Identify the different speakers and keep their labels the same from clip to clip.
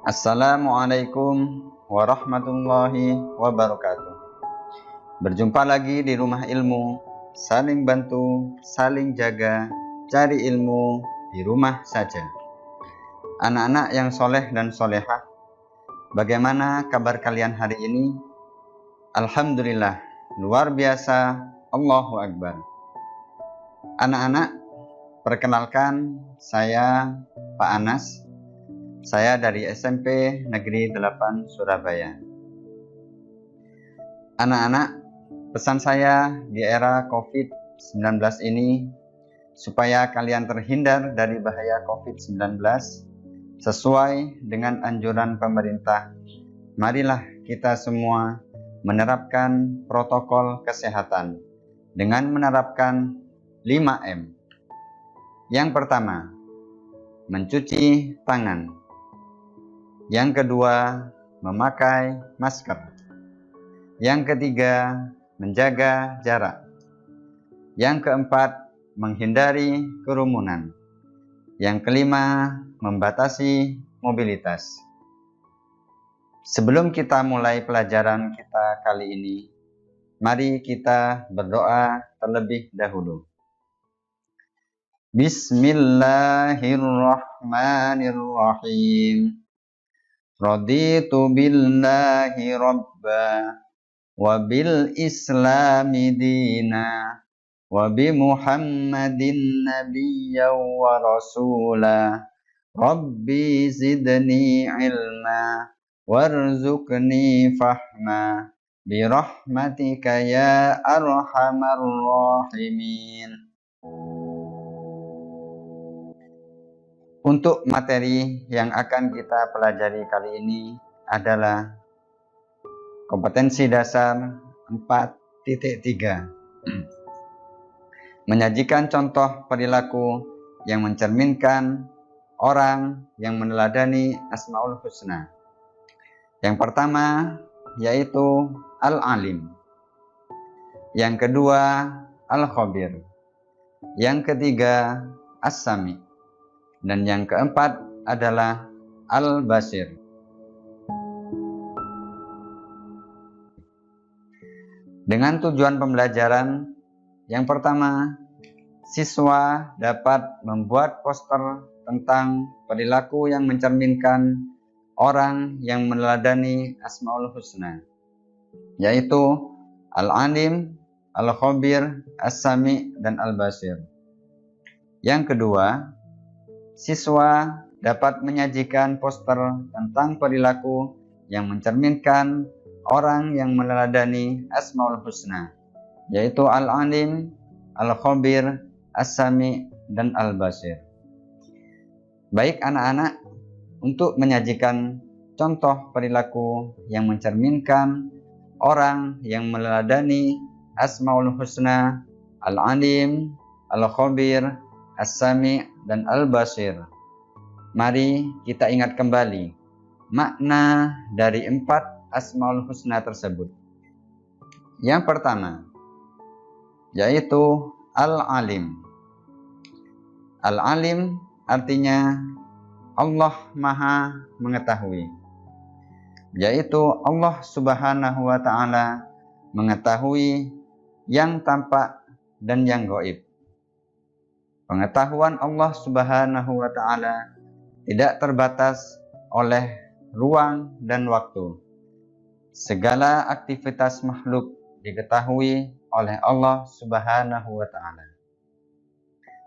Speaker 1: Assalamualaikum warahmatullahi wabarakatuh. Berjumpa lagi di Rumah Ilmu, saling bantu, saling jaga, cari ilmu di rumah saja. Anak-anak yang soleh dan solehah, bagaimana kabar kalian hari ini? Alhamdulillah, luar biasa, Allahu Akbar. Anak-anak, perkenalkan saya Pak Anas. Saya dari SMP Negeri 8 Surabaya. Anak-anak, pesan saya di era COVID-19 ini, supaya kalian terhindar dari bahaya COVID-19 sesuai dengan anjuran pemerintah, marilah kita semua menerapkan protokol kesehatan dengan menerapkan 5M. Yang pertama, mencuci tangan. Yang kedua, memakai masker. Yang ketiga, menjaga jarak. Yang keempat, menghindari kerumunan. Yang kelima, membatasi mobilitas. Sebelum kita mulai pelajaran kita kali ini, mari kita berdoa terlebih dahulu. Bismillahirrahmanirrahim. Raditu billahi rabba wa bil islami dina wa bi muhammadin nabiyya wa rasula. Rabbi zidni ilma warzuqni fahma bi rahmatika ya arhamar rahimin. Untuk materi yang akan kita pelajari kali ini adalah kompetensi dasar 4.3. Menyajikan contoh perilaku yang mencerminkan orang yang meneladani Asmaul Husna. Yang pertama yaitu Al-Alim. Yang kedua Al-Khabir. Yang ketiga As-Sami. Dan yang keempat adalah Al-Basir. Dengan tujuan pembelajaran, yang pertama, siswa dapat membuat poster tentang perilaku yang mencerminkan orang yang meneladani Asmaul Husna, yaitu Al-Alim, Al-Khabir, As-Sami, dan Al-Basir. Yang kedua, siswa dapat menyajikan poster tentang perilaku yang mencerminkan orang yang meneladani Asmaul Husna, yaitu Al-Alim, Al-Khabir, As-Sami, dan Al-Basir. Baik anak-anak, untuk menyajikan contoh perilaku yang mencerminkan orang yang meneladani Asmaul Husna, Al-Alim, Al-Khabir, As-Sami, dan Al-Basir, mari kita ingat kembali makna dari 4 Asmaul Husna tersebut. Yang pertama yaitu Al-Alim. Al-Alim artinya Allah Maha Mengetahui, yaitu Allah Subhanahu wa Ta'ala mengetahui yang tampak dan yang gaib. Pengetahuan Allah Subhanahu wa Ta'ala tidak terbatas oleh ruang dan waktu. Segala aktivitas makhluk diketahui oleh Allah Subhanahu wa Ta'ala.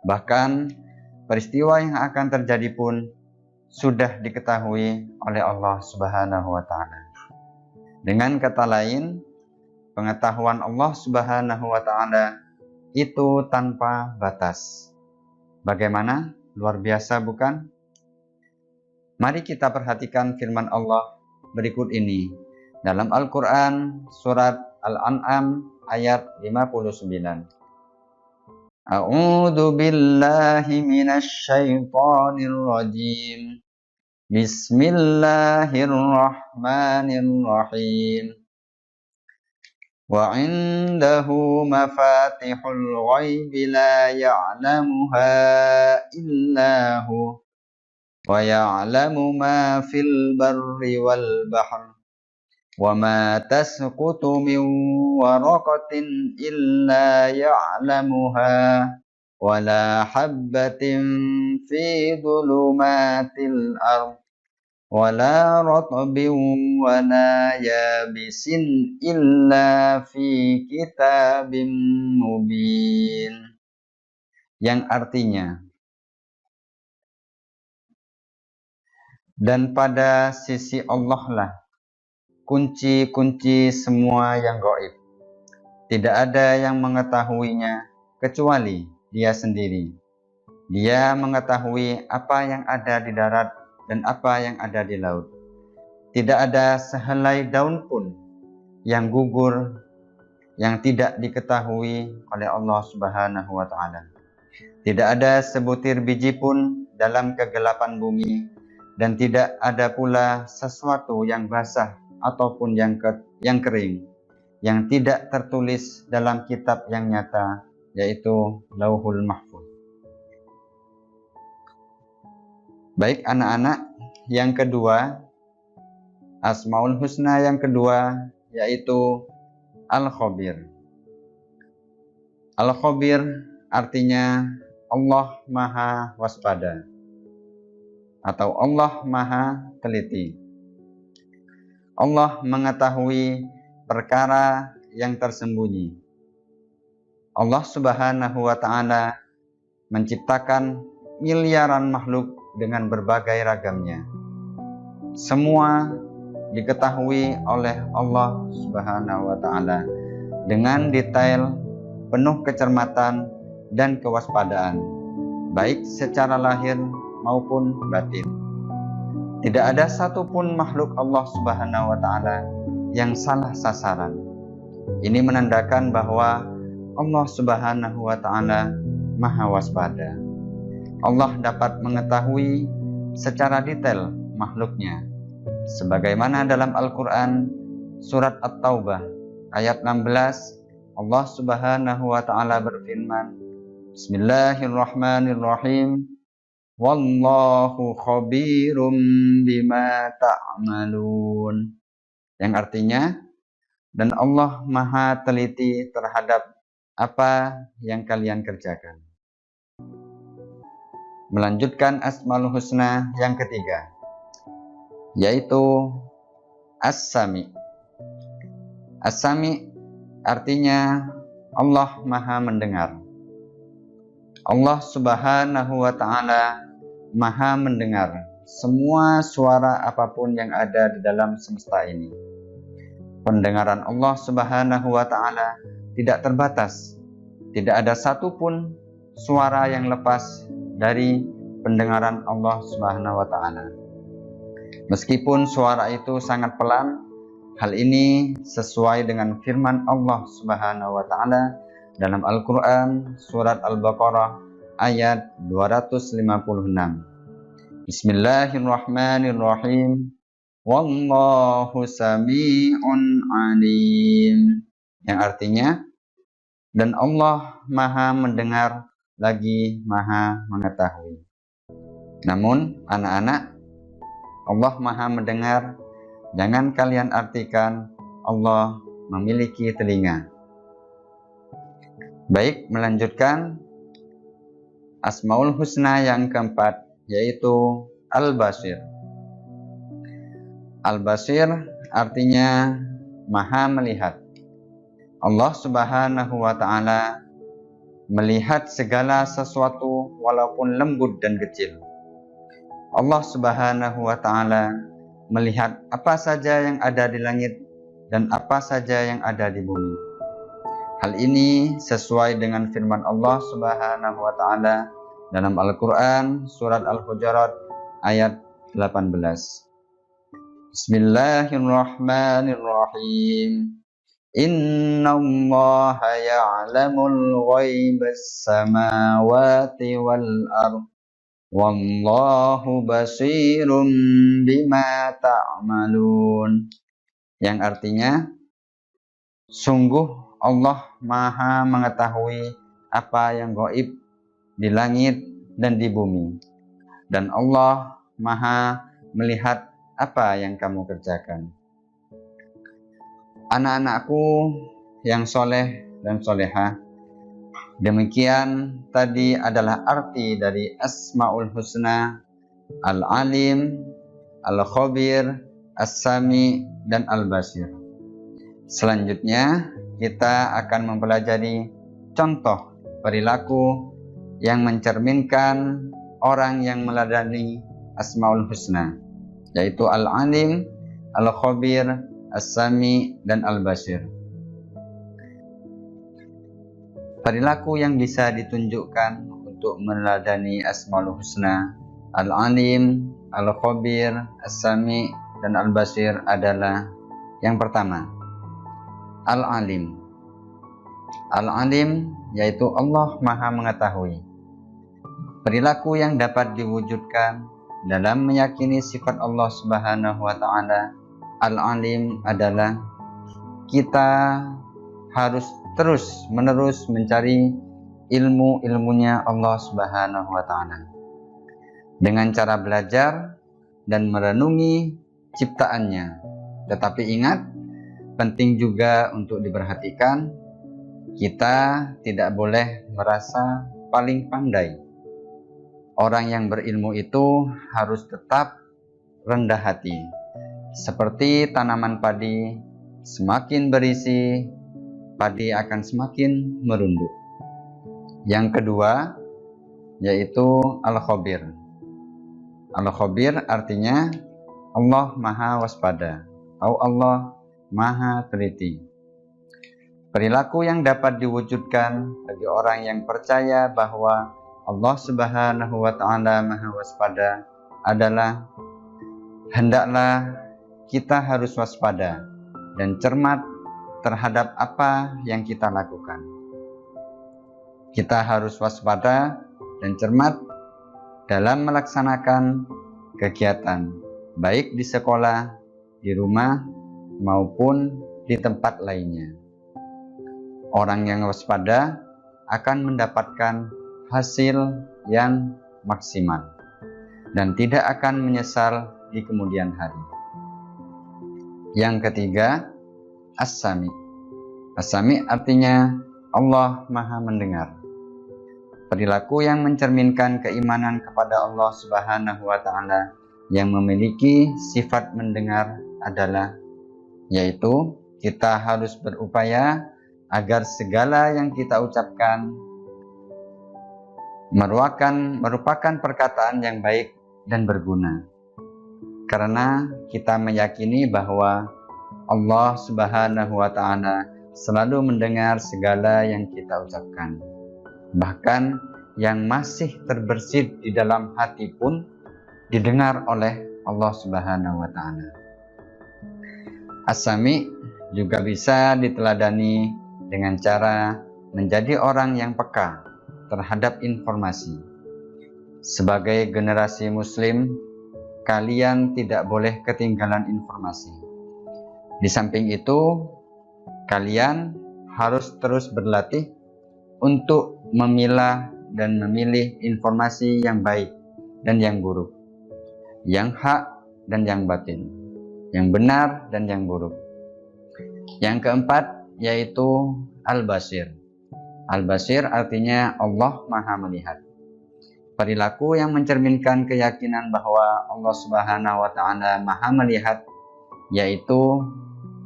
Speaker 1: Bahkan peristiwa yang akan terjadi pun sudah diketahui oleh Allah Subhanahu wa Ta'ala. Dengan kata lain, pengetahuan Allah Subhanahu wa Ta'ala itu tanpa batas. Bagaimana? Luar biasa bukan? Mari kita perhatikan firman Allah berikut ini dalam Al-Quran surat Al-An'am ayat 59. A'udzu billahi minasy syaithanir rajim. Bismillahirrahmanirrahim. Wa 'indahu mafatihul ghaibi la ya'lamuha illa hu wa ya'lamu ma fil barri wal bahr wa ma tasqutu min waraqatin illa ya'lamuha wa la habbatin fi dhulumatil ardh wala ratbin wala yabisin illa fi kitabim mubin. Yang artinya, dan pada sisi Allah lah kunci-kunci semua yang gaib. Tidak ada yang mengetahuinya kecuali Dia sendiri. Dia mengetahui apa yang ada di darat dan apa yang ada di laut. Tidak ada sehelai daun pun yang gugur yang tidak diketahui oleh Allah Subhanahu wa taala. Tidak ada sebutir biji pun dalam kegelapan bumi, dan tidak ada pula sesuatu yang basah ataupun yang kering yang tidak tertulis dalam kitab yang nyata, yaitu Lauhul Mahfuz. Baik anak-anak, yang kedua, Asmaul Husna yang kedua yaitu Al-Khabir. Al-Khabir artinya Allah Maha Waspada atau Allah Maha Teliti. Allah mengetahui perkara yang tersembunyi. Allah Subhanahu wa taala menciptakan miliaran makhluk dengan berbagai ragamnya. Semua diketahui oleh Allah Subhanahu wa taala dengan detail, penuh kecermatan dan kewaspadaan, baik secara lahir maupun batin. Tidak ada satupun makhluk Allah Subhanahu wa taala yang salah sasaran. Ini menandakan bahwa Allah Subhanahu wa taala Maha Waspada. Allah dapat mengetahui secara detail makhluknya. Sebagaimana dalam Al-Quran surat At-Taubah ayat 16, Allah Subhanahu wa taala berfirman, Bismillahirrahmanirrahim, Wallahu khabirum bima ta'malun. Yang artinya, dan Allah Maha teliti terhadap apa yang kalian kerjakan. Melanjutkan Asmaul Husna yang ketiga, yaitu As-Sami. As-Sami artinya Allah Maha mendengar. Allah Subhanahu wa taala Maha mendengar semua suara apapun yang ada di dalam semesta ini. Pendengaran Allah Subhanahu wa taala tidak terbatas. Tidak ada satupun suara yang lepas dari pendengaran Allah Subhanahu wa taala. Meskipun suara itu sangat pelan, hal ini sesuai dengan firman Allah Subhanahu wa taala dalam Al-Quran surat Al-Baqarah ayat 256. Bismillahirrahmanirrahim. Wallahu sami'un alim. Yang artinya, dan Allah Maha mendengar lagi Maha mengetahui. Namun anak-anak, Allah Maha mendengar, jangan kalian artikan Allah memiliki telinga. Baik, melanjutkan Asmaul Husna yang keempat, yaitu Al-Basir. Al-Basir artinya Maha melihat. Allah Subhanahu wa taala melihat segala sesuatu walaupun lembut dan kecil. Allah Subhanahu wa taala melihat apa saja yang ada di langit dan apa saja yang ada di bumi. Hal ini sesuai dengan firman Allah Subhanahu wa taala dalam Al-Quran surat Al-Hujurat ayat 18. Bismillahirrahmanirrahim. Innallaha ya'lamul ghaibas samawati wal ardh. Wallahu basirum bima ta'malun. Yang artinya, sungguh Allah Maha mengetahui apa yang gaib di langit dan di bumi. Dan Allah Maha melihat apa yang kamu kerjakan. Anak-anakku yang soleh dan solehah, demikian tadi adalah arti dari Asmaul Husna, Al-Alim, Al-Khabir, As-Sami, dan Al-Basir. Selanjutnya kita akan mempelajari contoh perilaku yang mencerminkan orang yang meladani Asmaul Husna, yaitu Al-Alim, Al-Khabir, As-Sami, dan Al-Basir. Perilaku yang bisa ditunjukkan untuk meneladani Asmaul Husna, Al-Alim, Al-Khabir, As-Sami, dan Al-Basir adalah yang pertama, Al-Alim. Al-Alim yaitu Allah Maha Mengetahui. Perilaku yang dapat diwujudkan dalam meyakini sifat Allah Subhanahu wa Ta'ala Al-Alim adalah kita harus terus-menerus mencari ilmu-ilmunya Allah Subhanahu wa Ta'ala dengan cara belajar dan merenungi ciptaannya. Tetapi ingat, penting juga untuk diperhatikan, kita tidak boleh merasa paling pandai. Orang yang berilmu itu harus tetap rendah hati. Seperti tanaman padi, semakin berisi, padi akan semakin merunduk. Yang kedua, yaitu Al-Khabir. Al-Khabir artinya Allah Maha Waspada atau Allah Maha Teliti. Perilaku yang dapat diwujudkan bagi orang yang percaya bahwa Allah Subhanahu wa Ta'ala Maha Waspada adalah hendaklah kita harus waspada dan cermat terhadap apa yang kita lakukan. Kita harus waspada dan cermat dalam melaksanakan kegiatan, baik di sekolah, di rumah, maupun di tempat lainnya. Orang yang waspada akan mendapatkan hasil yang maksimal dan tidak akan menyesal di kemudian hari. Yang ketiga, As-Sami. As-Sami artinya Allah Maha Mendengar. Perilaku yang mencerminkan keimanan kepada Allah Subhanahu wa Ta'ala yang memiliki sifat mendengar adalah, yaitu kita harus berupaya agar segala yang kita ucapkan merupakan perkataan yang baik dan berguna. Karena kita meyakini bahwa Allah Subhanahu wa Ta'ala selalu mendengar segala yang kita ucapkan. Bahkan yang masih terbersit di dalam hati pun didengar oleh Allah Subhanahu wa Ta'ala. As-Sami juga bisa diteladani dengan cara menjadi orang yang peka terhadap informasi. Sebagai generasi Muslim, kalian tidak boleh ketinggalan informasi. Di samping itu, kalian harus terus berlatih untuk memilah dan memilih informasi yang baik dan yang buruk, yang hak dan yang batin, yang benar dan yang buruk. Yang keempat yaitu Al-Basir. Al-Basir artinya Allah Maha Melihat. Perilaku yang mencerminkan keyakinan bahwa Allah Subhanahu wa Ta'ala Maha Melihat, yaitu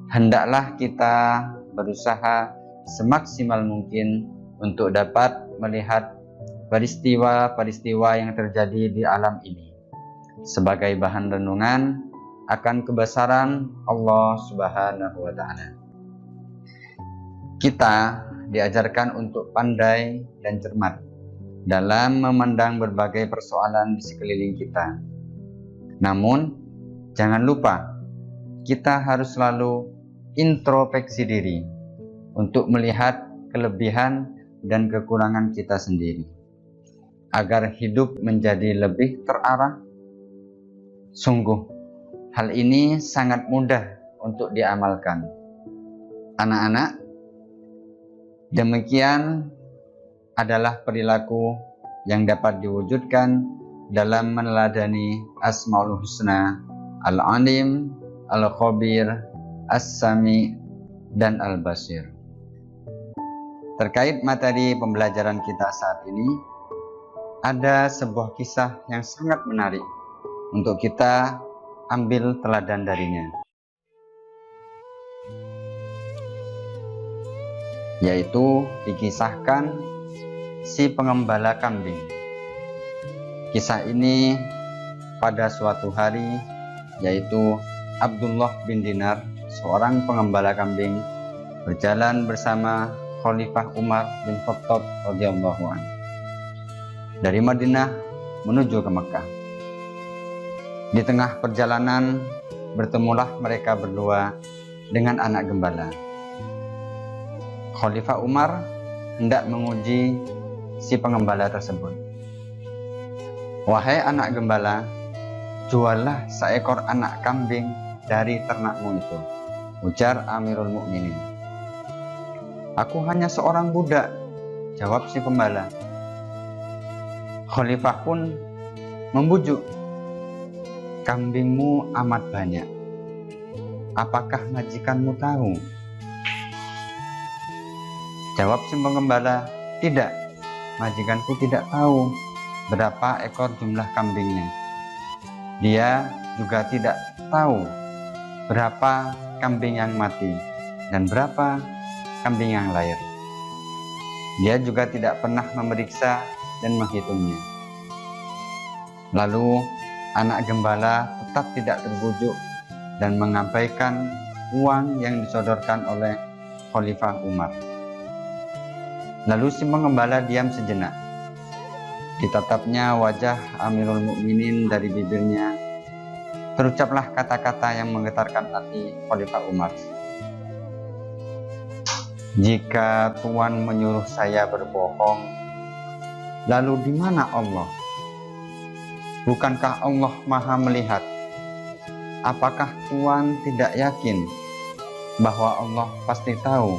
Speaker 1: hendaklah kita berusaha semaksimal mungkin untuk dapat melihat peristiwa-peristiwa yang terjadi di alam ini sebagai bahan renungan akan kebesaran Allah Subhanahu wa Ta'ala. Kita diajarkan untuk pandai dan cermat dalam memandang berbagai persoalan di sekeliling kita. Namun, jangan lupa kita harus selalu introspeksi diri untuk melihat kelebihan dan kekurangan kita sendiri agar hidup menjadi lebih terarah. Sungguh, hal ini sangat mudah untuk diamalkan. Anak-anak, demikian adalah perilaku yang dapat diwujudkan dalam meneladani Asmaul Husna, Al-Alim, Al-Khabir, As-Sami, dan Al-Basir. Terkait materi pembelajaran kita saat ini, ada sebuah kisah yang sangat menarik untuk kita ambil teladan darinya, yaitu dikisahkan si pengembala kambing. Kisah ini pada suatu hari, yaitu Abdullah bin Dinar, seorang pengembala kambing, berjalan bersama Khalifah Umar bin Khattab radhiyallahu anhu dari Madinah menuju ke Mekah. Di tengah perjalanan bertemulah mereka berdua dengan anak gembala. Khalifah Umar hendak menguji si pengembala tersebut. "Wahai anak gembala, juallah seekor anak kambing dari ternakmu itu," ujar Amirul Mukminin. "Aku hanya seorang budak," jawab si pembala. Khalifah pun membujuk, "Kambingmu amat banyak. Apakah majikanmu tahu?" Jawab si pengembala, "Tidak, majikanku tidak tahu berapa ekor jumlah kambingnya. Dia juga tidak tahu berapa kambing yang mati dan berapa kambing yang lahir. Dia juga tidak pernah memeriksa dan menghitungnya." Lalu anak gembala tetap tidak terbujuk dan mengabaikan uang yang disodorkan oleh Khalifah Umar. Lalu si pengembala diam sejenak. Ditatapnya wajah Amirul Mukminin dari bibirnya. Terucaplah kata-kata yang menggetarkan hati Khalifah Umar. "Jika Tuan menyuruh saya berbohong, lalu di mana Allah? Bukankah Allah Maha melihat? Apakah Tuan tidak yakin bahwa Allah pasti tahu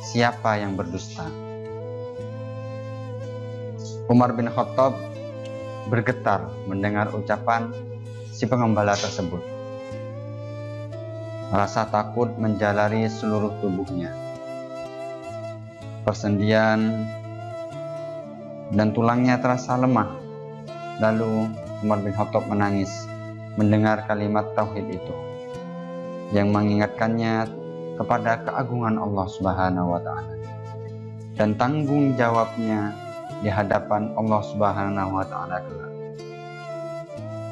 Speaker 1: siapa yang berdusta?" Umar bin Khattab bergetar mendengar ucapan si pengembala tersebut. Rasa takut menjalari seluruh tubuhnya. Persendian dan tulangnya terasa lemah. Lalu Umar bin Khattab menangis mendengar kalimat tauhid itu yang mengingatkannya kepada keagungan Allah Subhanahu wa taala dan tanggung jawabnya di hadapan Allah Subhanahu wa taala kelak.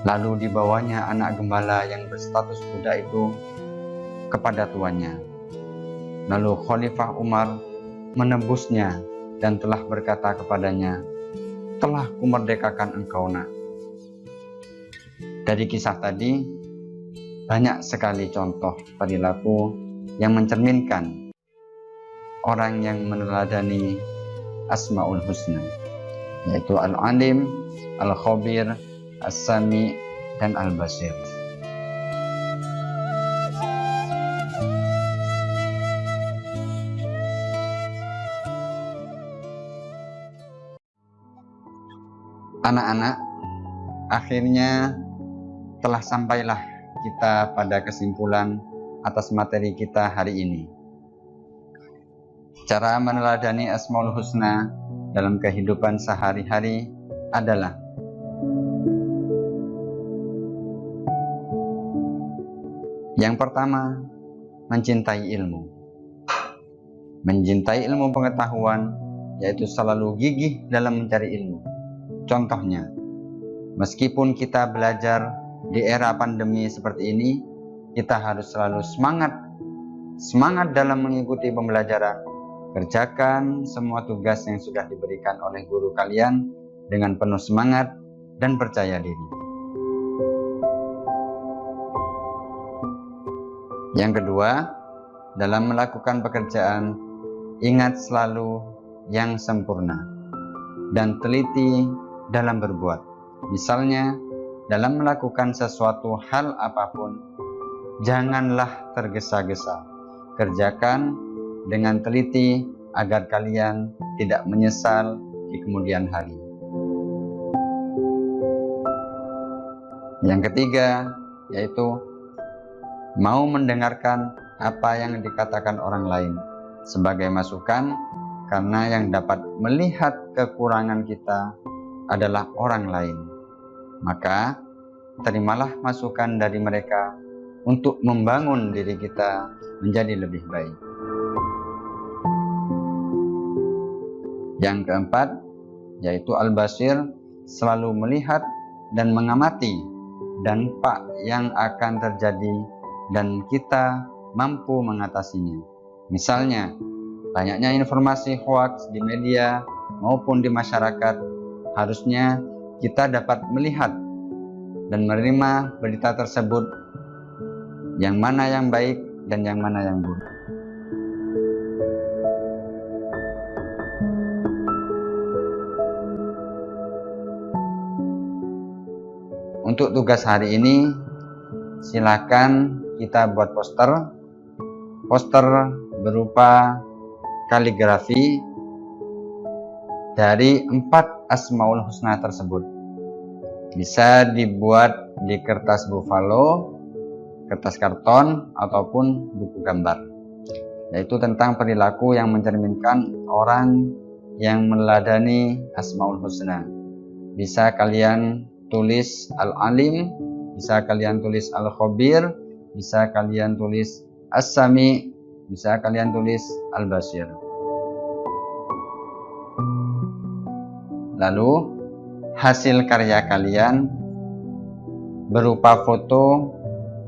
Speaker 1: Lalu dibawanya anak gembala yang berstatus budak itu kepada tuannya. Lalu Khalifah Umar menebusnya dan telah berkata kepadanya, "Telah kumerdekakan engkau, nak." Dari kisah tadi banyak sekali contoh perilaku yang mencerminkan orang yang meneladani Asmaul Husna, yaitu Al-Alim, Al-Khabir, As-Sami, dan Al-Basir. Anak-anak, akhirnya telah sampailah kita pada kesimpulan atas materi kita hari ini. Cara meneladani Asmaul Husna dalam kehidupan sehari-hari adalah yang pertama, mencintai ilmu. Mencintai ilmu pengetahuan, yaitu selalu gigih dalam mencari ilmu. Contohnya, meskipun kita belajar di era pandemi seperti ini, kita harus selalu semangat dalam mengikuti pembelajaran. Kerjakan semua tugas yang sudah diberikan oleh guru kalian dengan penuh semangat dan percaya diri. Yang kedua, dalam melakukan pekerjaan, ingat selalu yang sempurna dan teliti dalam berbuat. Misalnya, dalam melakukan sesuatu hal apapun, janganlah tergesa-gesa. Kerjakan dengan teliti agar kalian tidak menyesal di kemudian hari. Yang ketiga, yaitu mau mendengarkan apa yang dikatakan orang lain sebagai masukan, karena yang dapat melihat kekurangan kita adalah orang lain. Maka terimalah masukan dari mereka untuk membangun diri kita menjadi lebih baik. Yang keempat, yaitu al-basir, selalu melihat dan mengamati dampak yang akan terjadi dan kita mampu mengatasinya. Misalnya, banyaknya informasi hoaks di media maupun di masyarakat, harusnya kita dapat melihat dan menerima berita tersebut, yang mana yang baik dan yang mana yang buruk. Untuk tugas hari ini, silakan kita buat poster berupa kaligrafi dari 4 Asmaul Husna tersebut. Bisa dibuat di kertas buffalo, kertas karton, ataupun buku gambar, yaitu tentang perilaku yang mencerminkan orang yang meneladani Asmaul Husna. Bisa kalian tulis Al-Alim, bisa kalian tulis Al-Khabir, bisa kalian tulis As-Sami, bisa kalian tulis Al-Basir. Lalu hasil karya kalian berupa foto,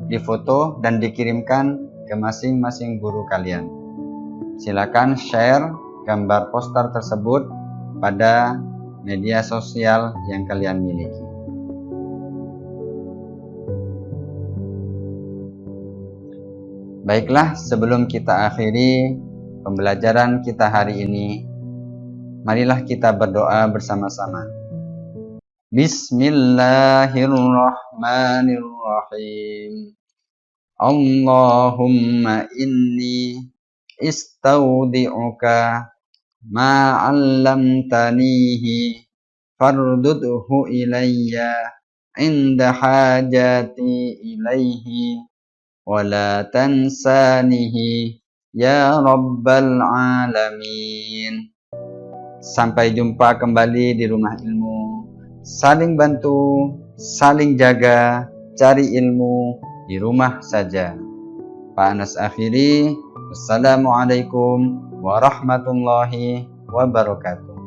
Speaker 1: difoto dan dikirimkan ke masing-masing guru kalian. Silakan share gambar poster tersebut pada media sosial yang kalian miliki. Baiklah, sebelum kita akhiri pembelajaran kita hari ini, marilah kita berdoa bersama-sama. Bismillahirrahmanirrahim. Allahumma inni istaudi'uka ma 'allamtanihi fardudhu ilayya inda hajati ilaihi wala tansanihi ya rabbal alamin. Sampai jumpa kembali di Rumah Ilmu. Saling bantu, saling jaga, cari ilmu di rumah saja. Pak Anas akhiri. Wassalamualaikum warahmatullahi wabarakatuh.